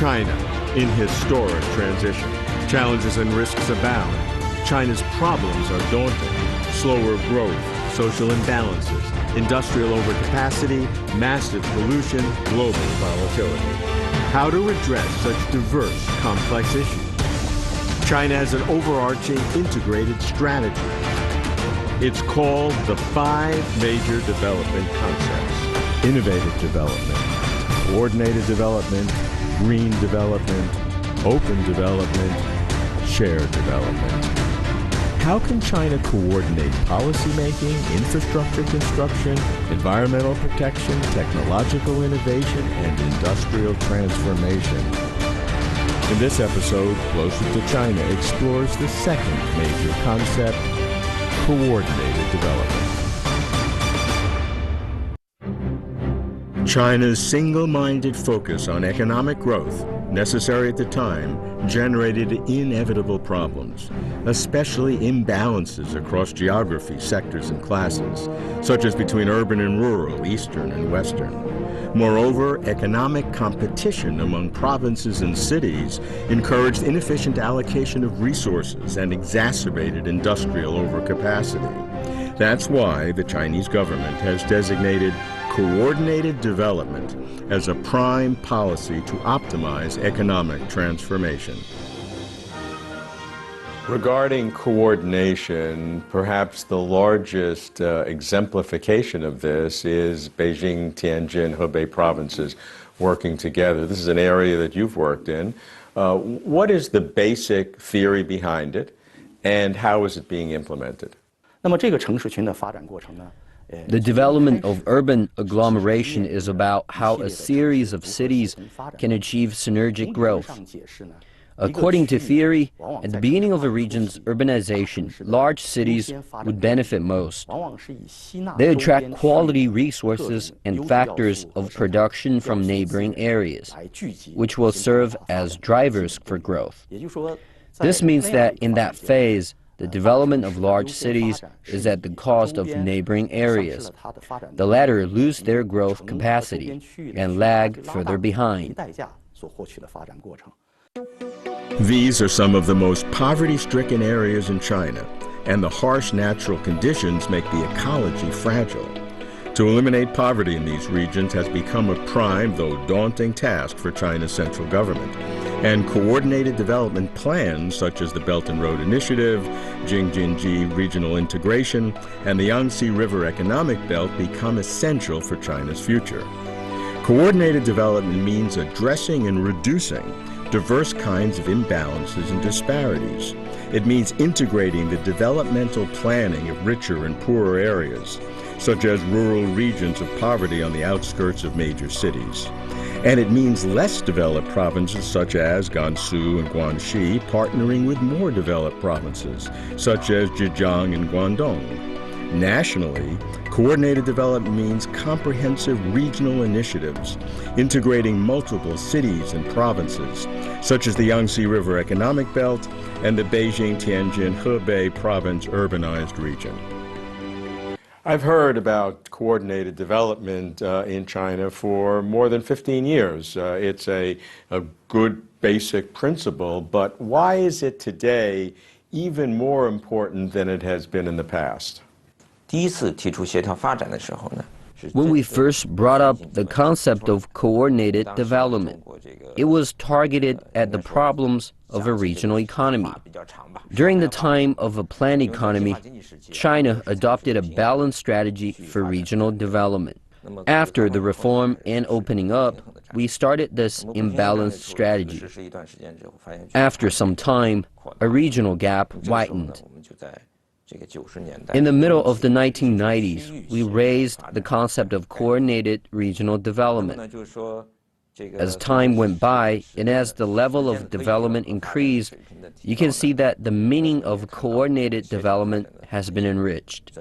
China in historic transition. Challenges and risks abound. China's problems are daunting. Slower growth, social imbalances, industrial overcapacity, massive pollution, global volatility. How to address such diverse, complex issues? China has an overarching integrated strategy. It's called the 5 major development concepts: innovative development, coordinated development, green development, open development, shared development. How can China coordinate policymaking, infrastructure construction, environmental protection, technological innovation, and industrial transformation? In this episode, Closer to China explores the second major concept, coordinated development. China's single-minded focus on economic growth, necessary at the time, generated inevitable problems, especially imbalances across geography, sectors, and classes, such as between urban and rural, eastern and western. Moreover, economic competition among provinces and cities encouraged inefficient allocation of resources and exacerbated industrial overcapacity. That's why the Chinese government has designated coordinated development as a prime policy to optimize economic transformation. Regarding coordination, perhaps the largest exemplification of this is Beijing, Tianjin, Hebei provinces working together. This is an area that you've worked in. What is the basic theory behind it, and how is it being implemented? The development of urban agglomeration is about how a series of cities can achieve synergic growth. According to theory, at the beginning of a region's urbanization, large cities would benefit most. They attract quality resources and factors of production from neighboring areas, which will serve as drivers for growth. This means that in that phase, the development of large cities is at the cost of neighboring areas. The latter lose their growth capacity and lag further behind. These are some of the most poverty-stricken areas in China, and the harsh natural conditions make the ecology fragile. To eliminate poverty in these regions has become a prime, though daunting, task for China's central government. And coordinated development plans, such as the Belt and Road Initiative, Jingjinji Regional Integration, and the Yangtze River Economic Belt, become essential for China's future. Coordinated development means addressing and reducing diverse kinds of imbalances and disparities. It means integrating the developmental planning of richer and poorer areas, such as rural regions of poverty on the outskirts of major cities. And it means less developed provinces such as Gansu and Guangxi partnering with more developed provinces such as Zhejiang and Guangdong. Nationally, coordinated development means comprehensive regional initiatives, integrating multiple cities and provinces, such as the Yangtze River Economic Belt and the Beijing-Tianjin-Hebei province urbanized region. I've heard about coordinated development in China for more than 15 years. It's a good basic principle, but why is it today even more important than it has been in the past? When we first brought up the concept of coordinated development, it was targeted at the problems of a regional economy. During the time of a planned economy, China adopted a balanced strategy for regional development. After the reform and opening up, we started this imbalanced strategy. After some time, a regional gap widened. In the middle of the 1990s, we raised the concept of coordinated regional development. As time went by, and as the level of development increased, you can see that the meaning of coordinated development has been enriched.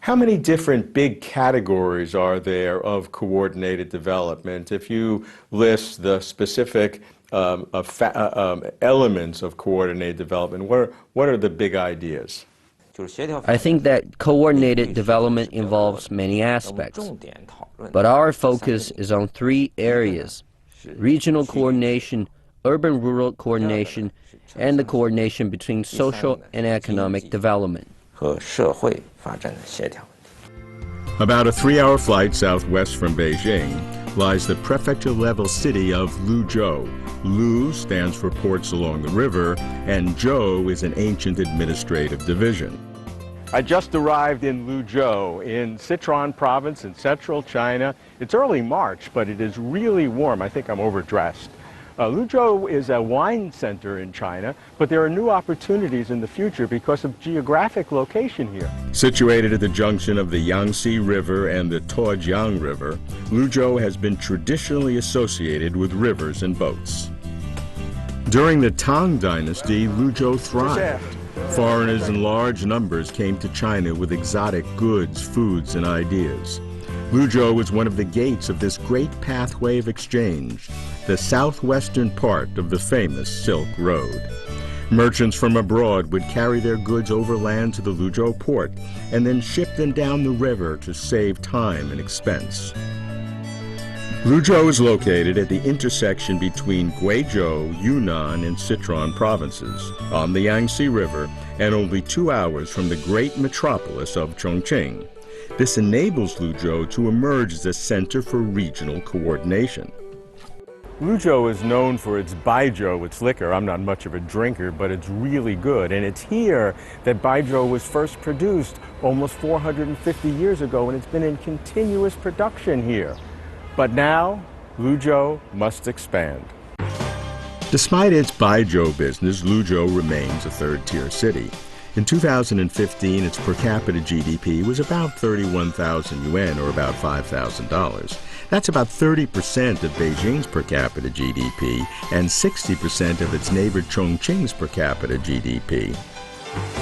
How many different big categories are there of coordinated development? If you list the specific elements of coordinated development, what are the big ideas? I think that coordinated development involves many aspects, but our focus is on 3 areas: regional coordination, urban-rural coordination, and the coordination between social and economic development. About a 3-hour flight southwest from Beijing lies the prefecture-level city of Luzhou. Lu stands for ports along the river, and Zhou is an ancient administrative division. I just arrived in Luzhou in Sichuan province in central China. It's early March, but it is really warm. I think I'm overdressed. Luzhou is a wine center in China, but there are new opportunities in the future because of geographic location here. Situated at the junction of the Yangtze River and the Tuojiang River, Luzhou has been traditionally associated with rivers and boats. During the Tang Dynasty, Luzhou thrived. Foreigners in large numbers came to China with exotic goods, foods, and ideas. Luzhou was one of the gates of this great pathway of exchange, the southwestern part of the famous Silk Road. Merchants from abroad would carry their goods overland to the Luzhou port and then ship them down the river to save time and expense. Luzhou is located at the intersection between Guizhou, Yunnan, and Sichuan provinces on the Yangtze River and only 2 hours from the great metropolis of Chongqing. This enables Luzhou to emerge as a center for regional coordination. Luzhou is known for its baijiu, its liquor. I'm not much of a drinker, but it's really good. And it's here that baijiu was first produced almost 450 years ago, and it's been in continuous production here. But now, Luzhou must expand. Despite its baijiu business, Luzhou remains a third-tier city. In 2015, its per capita GDP was about 31,000 yuan, or about $5,000. That's about 30% of Beijing's per capita GDP and 60% of its neighbor Chongqing's per capita GDP.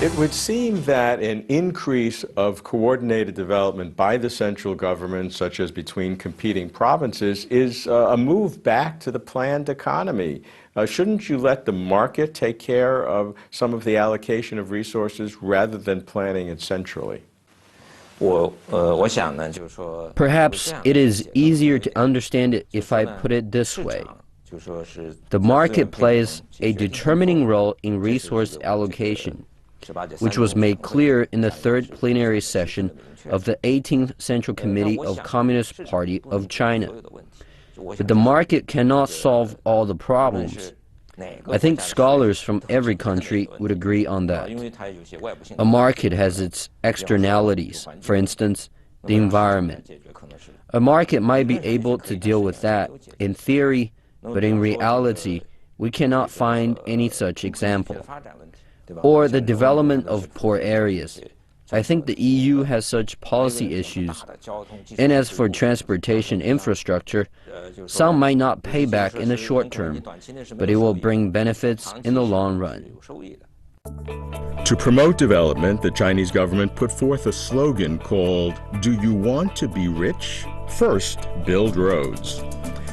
It would seem that an increase of coordinated development by the central government, such as between competing provinces, is a move back to the planned economy. Shouldn't you let the market take care of some of the allocation of resources rather than planning it centrally? Perhaps it is easier to understand it if I put it this way. The market plays a determining role in resource allocation, which was made clear in the third plenary session of the 18th Central Committee of Communist Party of China. But the market cannot solve all the problems. I think scholars from every country would agree on that. A market has its externalities, for instance, the environment. A market might be able to deal with that in theory, but in reality, we cannot find any such example. Or the development of poor areas. I think the EU has such policy issues. And as for transportation infrastructure, some might not pay back in the short term, but it will bring benefits in the long run. To promote development, the Chinese government put forth a slogan called, "Do you want to be rich? First, build roads."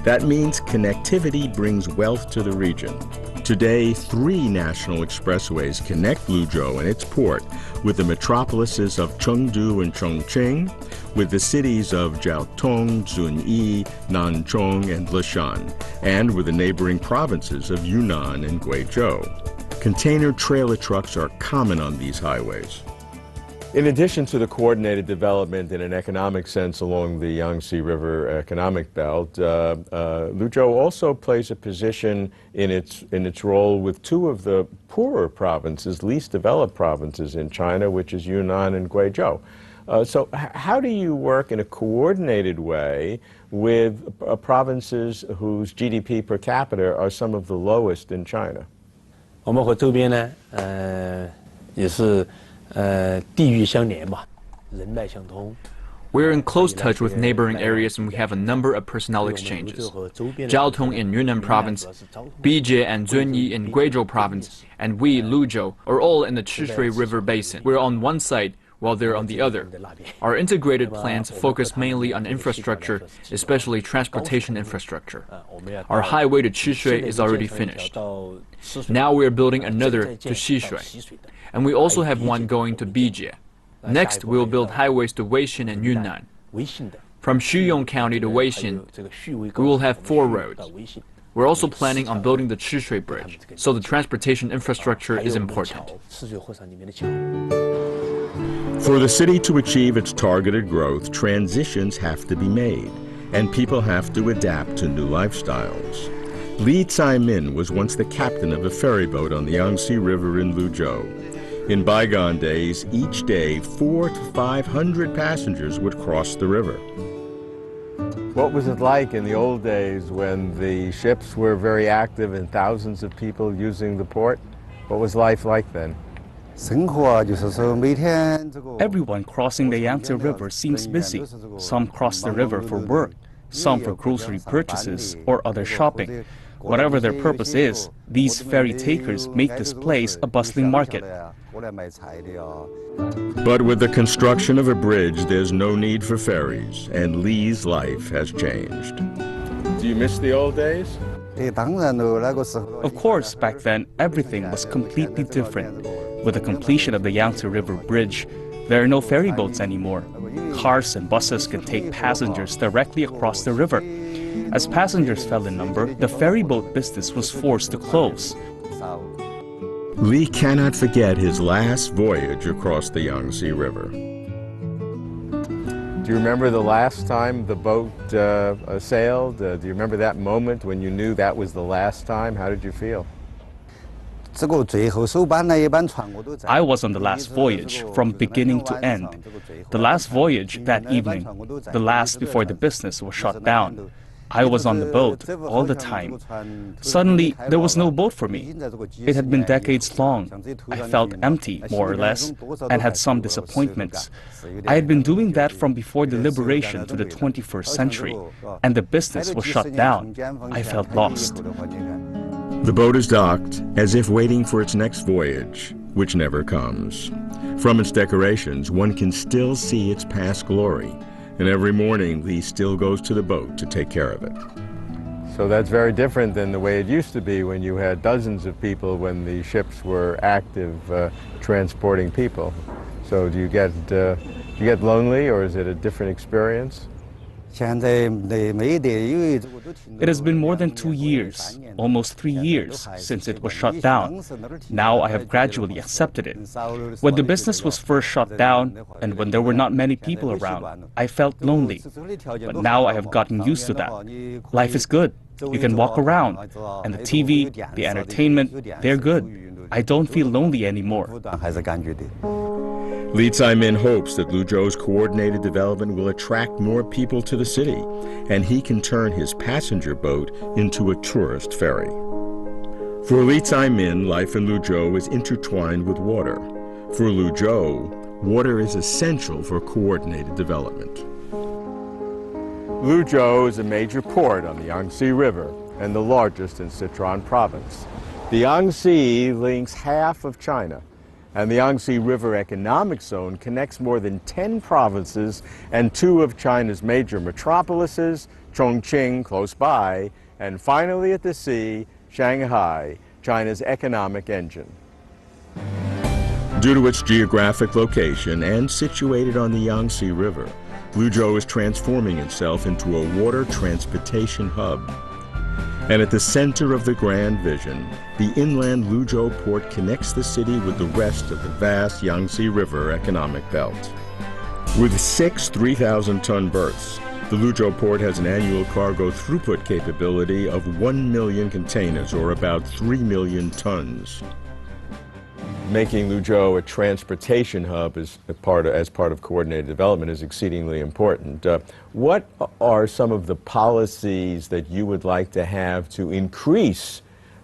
That means connectivity brings wealth to the region. Today, 3 national expressways connect Luzhou and its port with the metropolises of Chengdu and Chongqing, with the cities of Jiaotong, Zunyi, Nanchong, and Leshan, and with the neighboring provinces of Yunnan and Guizhou. Container trailer trucks are common on these highways. In addition to the coordinated development in an economic sense along the Yangtze River economic belt, Luzhou also plays a position in its role with 2 of the poorer provinces, least developed provinces in China, which is Yunnan and Guizhou. So how do you work in a coordinated way with provinces whose GDP per capita are some of the lowest in China? 我们和周边呢，也是地域相连吧，人脉相通。 We're in close touch with neighboring areas and we have a number of personnel exchanges. Jiaotong in Yunnan province, Bijie and Zunyi in Guizhou province, and we, Luzhou, are all in the Chishui River basin. We're on one side, while they're on the other. Our integrated plans focus mainly on infrastructure, especially transportation infrastructure. Our highway to Chishui is already finished. Now we are building another to Xishui. And we also have one going to Bijie. Next, we will build highways to Weishan and Yunnan. From Xuyong County to Weixin, we will have 4 roads. We're also planning on building the Chishui Bridge, so the transportation infrastructure is important. For the city to achieve its targeted growth, transitions have to be made, and people have to adapt to new lifestyles. Li Tsai-min was once the captain of a ferry boat on the Yangtze River in Luzhou. In bygone days, each day 400 to 500 passengers would cross the river. What was it like in the old days when the ships were very active and thousands of people using the port? What was life like then? Everyone crossing the Yangtze River seems busy. Some cross the river for work, some for grocery purchases or other shopping. Whatever their purpose is, these ferry takers make this place a bustling market. But with the construction of a bridge, there's no need for ferries, and Li's life has changed. Do you miss the old days? Of course, back then, everything was completely different. With the completion of the Yangtze River Bridge, there are no ferry boats anymore. Cars and buses can take passengers directly across the river. As passengers fell in number, the ferry boat business was forced to close. Li cannot forget his last voyage across the Yangtze River. Do you remember the last time the boat sailed? Do you remember that moment when you knew that was the last time? How did you feel? I was on the last voyage, from beginning to end. The last voyage that evening, the last before the business was shut down. I was on the boat all the time. Suddenly, there was no boat for me. It had been decades long. I felt empty, more or less, and had some disappointments. I had been doing that from before the liberation to the 21st century, and the business was shut down. I felt lost. The boat is docked, as if waiting for its next voyage, which never comes. From its decorations, one can still see its past glory. And every morning, Li still goes to the boat to take care of it. So that's very different than the way it used to be when you had dozens of people when the ships were active transporting people. So do you get lonely, or is it a different experience? It has been more than 2 years, almost 3 years, since it was shut down. Now I have gradually accepted it. When the business was first shut down, and when there were not many people around, I felt lonely. But now I have gotten used to that. Life is good. You can walk around, and the TV, the entertainment, they're good. I don't feel lonely anymore. Li Tsai-min hopes that Luzhou's coordinated development will attract more people to the city, and he can turn his passenger boat into a tourist ferry. For Li Tsai-min, life in Luzhou is intertwined with water. For Luzhou, water is essential for coordinated development. Luzhou is a major port on the Yangtze River and the largest in Sichuan province. The Yangtze links half of China, and the Yangtze River Economic Zone connects more than 10 provinces and 2 of China's major metropolises, Chongqing close by, and finally at the sea, Shanghai, China's economic engine. Due to its geographic location and situated on the Yangtze River, Luzhou is transforming itself into a water transportation hub. And at the center of the grand vision, the inland Luzhou port connects the city with the rest of the vast Yangtze River economic belt. With 6 3,000-ton berths, the Luzhou port has an annual cargo throughput capability of 1 million containers, or about 3 million tons. Making Luzhou a transportation hub as part of coordinated development is exceedingly important. What are some of the policies that you would like to have to increase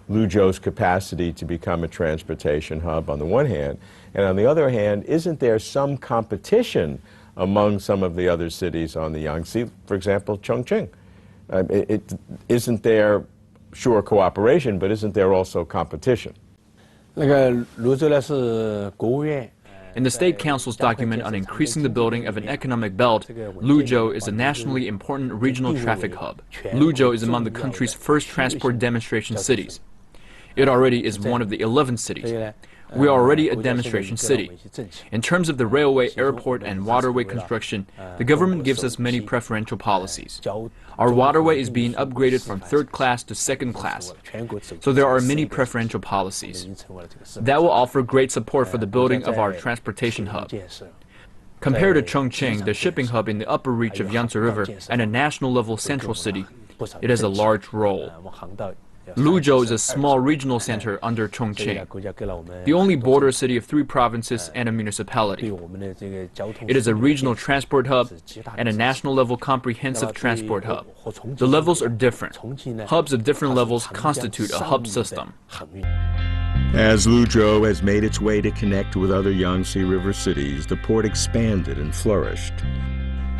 Luzhou's capacity to become a transportation hub on the one hand, and on the other hand, isn't there some competition among some of the other cities on the Yangtze, for example, Chongqing? Isn't there, sure, cooperation, but isn't there also competition? In the State Council's document on increasing the building of an economic belt, Luzhou is a nationally important regional traffic hub. Luzhou is among the country's first transport demonstration cities. It already is one of the 11 cities. We are already a demonstration city. In terms of the railway, airport, and waterway construction, the government gives us many preferential policies. Our waterway is being upgraded from third class to second class, so there are many preferential policies. That will offer great support for the building of our transportation hub. Compared to Chongqing, the shipping hub in the upper reach of Yangtze River and a national-level central city, it has a large role. Luzhou is a small regional center under Chongqing, the only border city of 3 provinces and a municipality. It is a regional transport hub and a national-level comprehensive transport hub. The levels are different. Hubs of different levels constitute a hub system. As Luzhou has made its way to connect with other Yangtze River cities, the port expanded and flourished.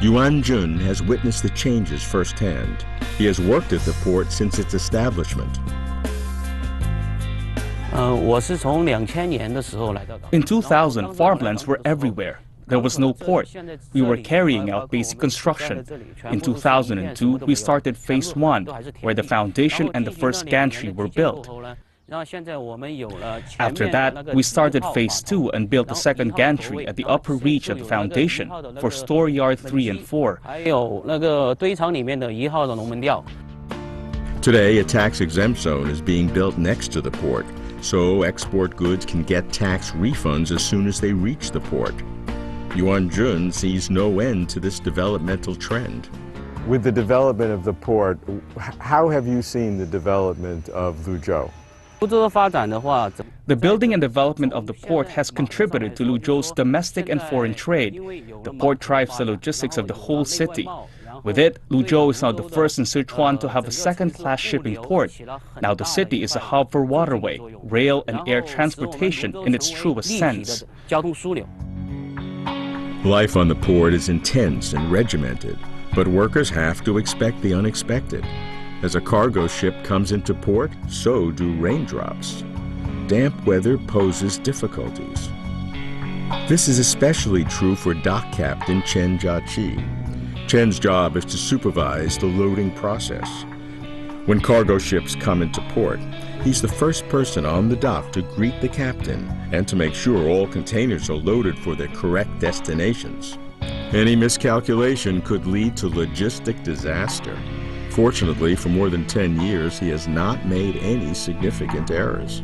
Yuan Jun has witnessed the changes firsthand. He has worked at the port since its establishment. In 2000, farmlands were everywhere. There was no port. We were carrying out basic construction. In 2002, we started Phase 1, where the foundation and the first gantry were built. After that, we started Phase 2 and built the second gantry at the upper reach of the foundation for Store Yard 3 and 4. Today, a tax-exempt zone is being built next to the port, so export goods can get tax refunds as soon as they reach the port. Yuan Jun sees no end to this developmental trend. With the development of the port, how have you seen the development of Luzhou? The building and development of the port has contributed to Luzhou's domestic and foreign trade. The port drives the logistics of the whole city. With it, Luzhou is now the first in Sichuan to have a second-class shipping port. Now the city is a hub for waterway, rail, and air transportation in its truest sense. Life on the port is intense and regimented, but workers have to expect the unexpected. As a cargo ship comes into port, so do raindrops. Damp weather poses difficulties. This is especially true for dock captain Chen Jiaqi. Chen's job is to supervise the loading process. When cargo ships come into port, he's the first person on the dock to greet the captain and to make sure all containers are loaded for their correct destinations. Any miscalculation could lead to logistic disaster. Fortunately, for more than 10 years, he has not made any significant errors.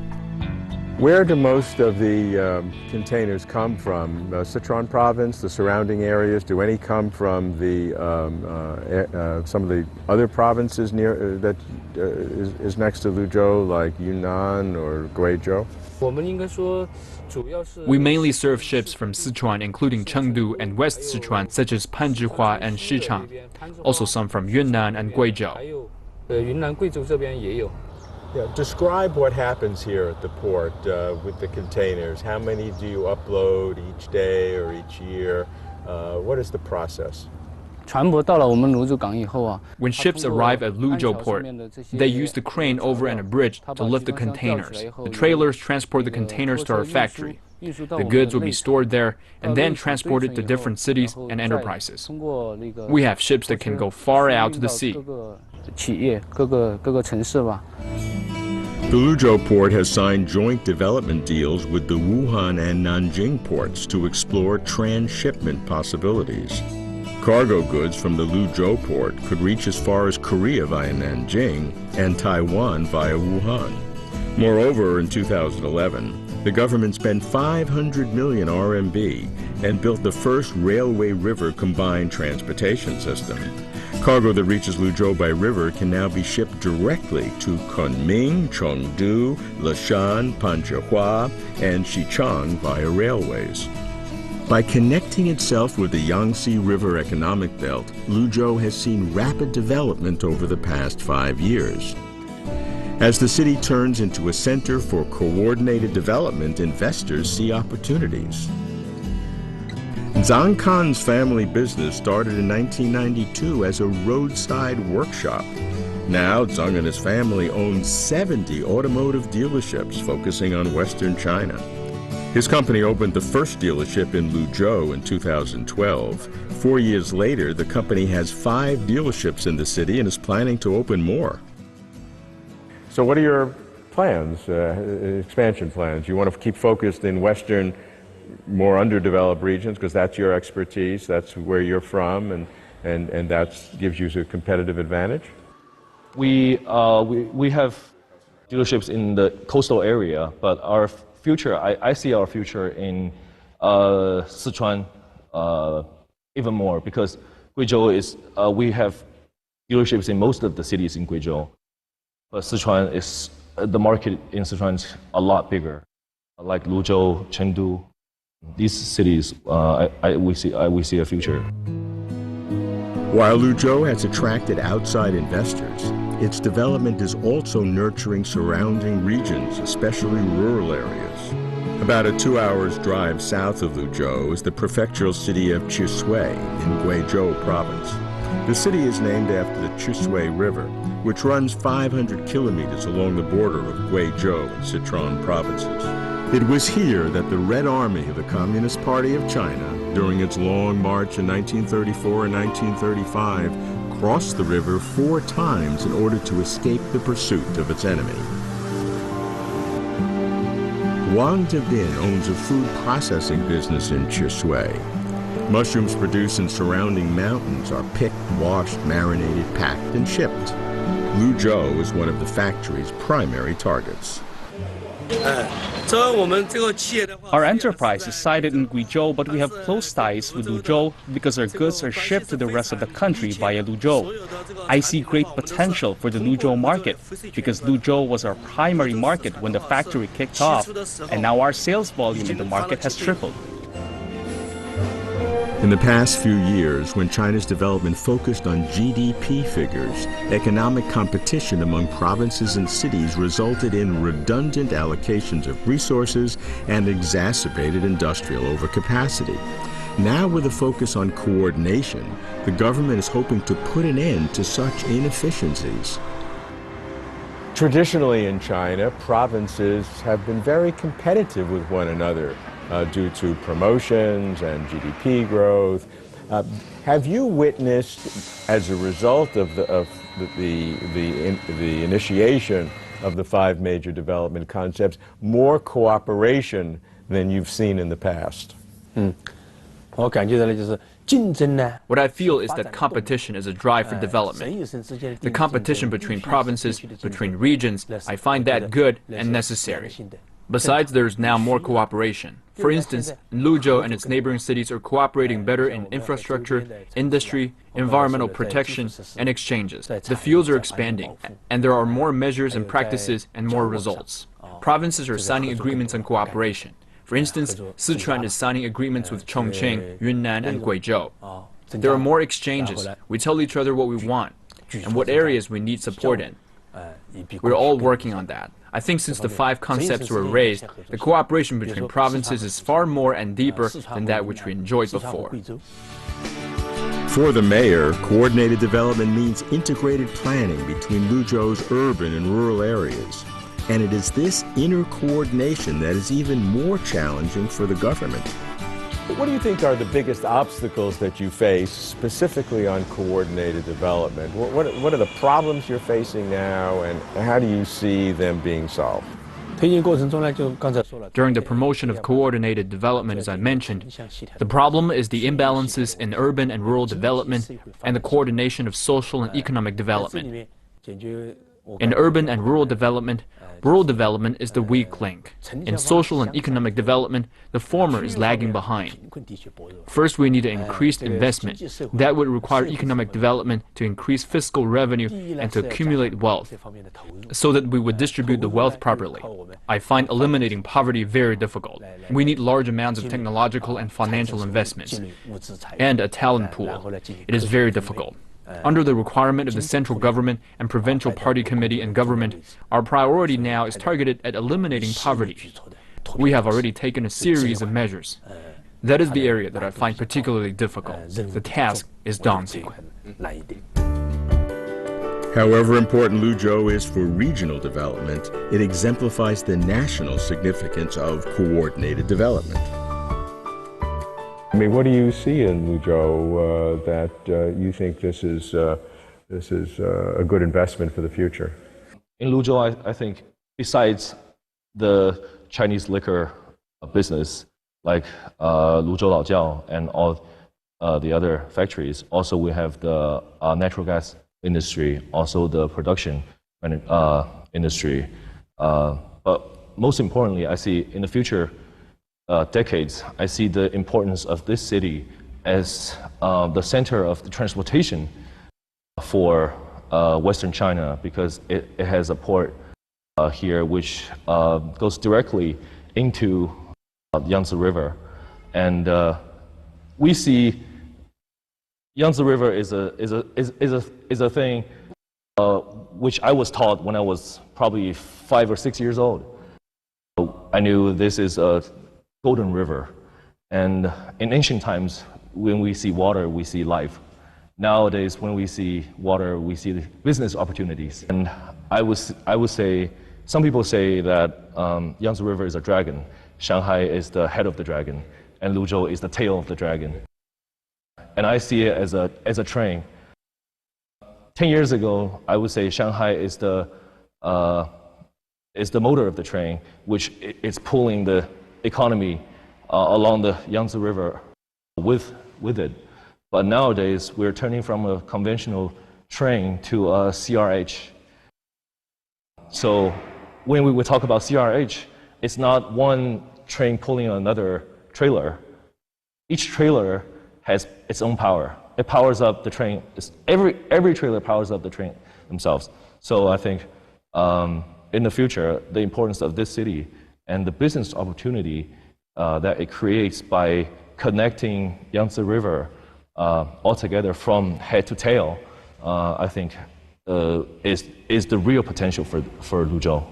Where do most of the containers come from? Sichuan province, the surrounding areas? Do any come from the some of the other provinces near that is next to Luzhou, like Yunnan or Guizhou? We mainly serve ships from Sichuan, including Chengdu and West Sichuan, such as Panzhihua and Xichang. Also some from Yunnan and Guizhou. Yeah, describe what happens here at the port with the containers. How many do you upload each day or each year? What is the process? When ships arrive at Luzhou port, they use the crane over and a bridge to lift the containers. The trailers transport the containers to our factory. The goods will be stored there and then transported to different cities and enterprises. We have ships that can go far out to the sea. The Luzhou port has signed joint development deals with the Wuhan and Nanjing ports to explore transshipment possibilities. Cargo goods from the Luzhou port could reach as far as Korea via Nanjing and Taiwan via Wuhan. Moreover, in 2011, the government spent 500 million RMB and built the first railway river combined transportation system. Cargo that reaches Luzhou by river can now be shipped directly to Kunming, Chengdu, Leshan, Panzhihua, and Xichang via railways. By connecting itself with the Yangtze River economic belt, Luzhou has seen rapid development over the past 5 years. As the city turns into a center for coordinated development, investors see opportunities. Zhang Kan's family business started in 1992 as a roadside workshop. Now, Zhang and his family own 70 automotive dealerships focusing on Western China. His company opened the first dealership in Luzhou in 2012. 4 years later, the company has 5 dealerships in the city and is planning to open more. So what are your plans, expansion plans? You want to keep focused in Western, more underdeveloped regions because that's your expertise, that's where you're from, and that gives you a competitive advantage? We have dealerships in the coastal area, but our future, I see our future in Sichuan even more, because Guizhou is, we have dealerships in most of the cities in Guizhou, but Sichuan is, the market in Sichuan is a lot bigger, like Luzhou, Chengdu. These cities, we see a future. While Luzhou has attracted outside investors, its development is also nurturing surrounding regions, especially rural areas. About a 2-hour drive south of Luzhou is the prefectural city of Chishui in Guizhou province. The city is named after the Chishui River, which runs 500 kilometers along the border of Guizhou and Sichuan provinces. It was here that the Red Army of the Communist Party of China, during its long march in 1934 and 1935, crossed the river 4 times in order to escape the pursuit of its enemy. Wang Debin owns a food processing business in Chishui. Mushrooms produced in surrounding mountains are picked, washed, marinated, packed, and shipped. Luzhou is one of the factory's primary targets. Our enterprise is sited in Guizhou, but we have close ties with Luzhou because our goods are shipped to the rest of the country via Luzhou. I see great potential for the Luzhou market because Luzhou was our primary market when the factory kicked off, and now our sales volume in the market has tripled. In the past few years, when China's development focused on GDP figures, economic competition among provinces and cities resulted in redundant allocations of resources and exacerbated industrial overcapacity. Now, with a focus on coordination, the government is hoping to put an end to such inefficiencies. Traditionally in China, provinces have been very competitive with one another due to promotions and GDP growth. Have you witnessed, as a result of the initiation of the 5 major development concepts, more cooperation than you've seen in the past? What I feel is that competition is a drive for development. The competition between provinces, between regions, I find that good and necessary. Besides, there's now more cooperation. For instance, Luzhou and its neighboring cities are cooperating better in infrastructure, industry, environmental protection, and exchanges. The fields are expanding, and there are more measures and practices and more results. Provinces are signing agreements on cooperation. For instance, Sichuan is signing agreements with Chongqing, Yunnan, and Guizhou. There are more exchanges. We tell each other what we want and what areas we need support in. We're all working on that. I think since the 5 concepts were raised, the cooperation between provinces is far more and deeper than that which we enjoyed before. For the mayor, coordinated development means integrated planning between Luzhou's urban and rural areas. And it is this inner coordination that is even more challenging for the government. What do you think are the biggest obstacles that you face specifically on coordinated development? What are the problems you're facing now, and how do you see them being solved? During the promotion of coordinated development, as I mentioned, the problem is the imbalances in urban and rural development and the coordination of social and economic development. In urban and rural development is the weak link. In social and economic development, the former is lagging behind. First, we need to increase investment. That would require economic development to increase fiscal revenue and to accumulate wealth, so that we would distribute the wealth properly. I find eliminating poverty very difficult. We need large amounts of technological and financial investments, and a talent pool. It is very difficult. Under the requirement of the central government and provincial party committee and government, our priority now is targeted at eliminating poverty. We have already taken a series of measures. That is the area that I find particularly difficult. The task is daunting. However important Luzhou is for regional development, it exemplifies the national significance of coordinated development. I mean, what do you see in Luzhou that you think this is a good investment for the future? In Luzhou, I think besides the Chinese liquor business, like Luzhou Laojiao and all the other factories, also we have the natural gas industry, also the production industry. But most importantly, I see in the future decades, I see the importance of this city as the center of the transportation for Western China, because it has a port here which goes directly into the Yangtze River. And we see Yangtze River is a thing which I was taught when I was probably 5 or 6 years old. I knew this is a golden river. And in ancient times, when we see water, we see life. Nowadays, when we see water, we see business opportunities. And I would say, some people say that Yangtze River is a dragon, Shanghai is the head of the dragon, and Luzhou is the tail of the dragon. And I see it as a train. 10 years ago, I would say Shanghai is the motor of the train, which is pulling the economy along the Yangtze River with it. But nowadays, we're turning from a conventional train to a CRH. So when we would talk about CRH, it's not one train pulling another trailer. Each trailer has its own power. It powers up the train. Every trailer powers up the train themselves. So I think in the future, the importance of this city and the business opportunity that it creates by connecting Yangtze River altogether from head to tail, I think is the real potential for Luzhou.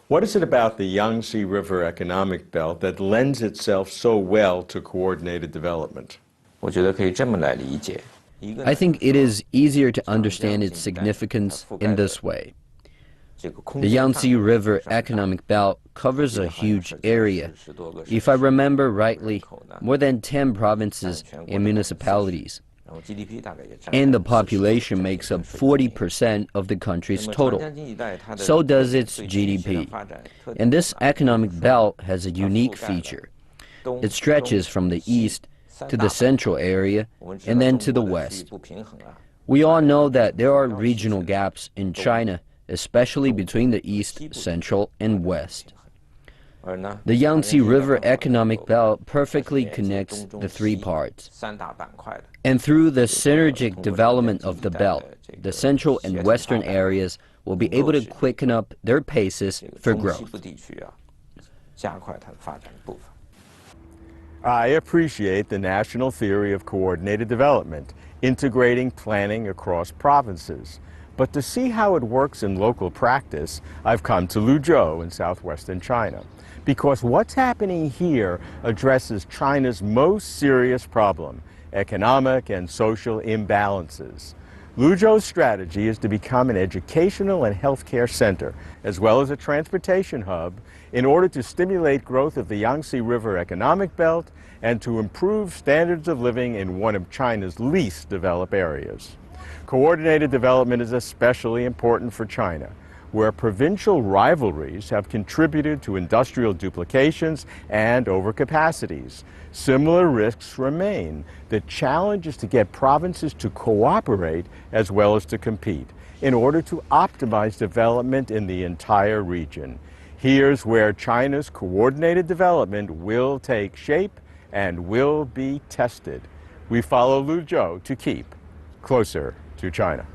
What is it about the Yangtze River economic belt that lends itself so well to coordinated development? I think it is easier to understand its significance in this way. The Yangtze River economic belt covers a huge area. If I remember rightly, more than 10 provinces and municipalities. And the population makes up 40% of the country's total. So does its GDP. And this economic belt has a unique feature. It stretches from the east to the central area and then to the west. We all know that there are regional gaps in China, especially between the east, central, and west. The Yangtze River economic belt perfectly connects the three parts. And through the synergic development of the belt, the central and western areas will be able to quicken up their paces for growth. I appreciate the national theory of coordinated development, integrating planning across provinces. But to see how it works in local practice, I've come to Luzhou in southwestern China. Because what's happening here addresses China's most serious problem, economic and social imbalances. Luzhou's strategy is to become an educational and healthcare center, as well as a transportation hub, in order to stimulate growth of the Yangtze River economic belt and to improve standards of living in one of China's least developed areas. Coordinated development is especially important for China, where provincial rivalries have contributed to industrial duplications and overcapacities. Similar risks remain. The challenge is to get provinces to cooperate as well as to compete in order to optimize development in the entire region. Here's where China's coordinated development will take shape and will be tested. We follow Luzhou to keep closer to China.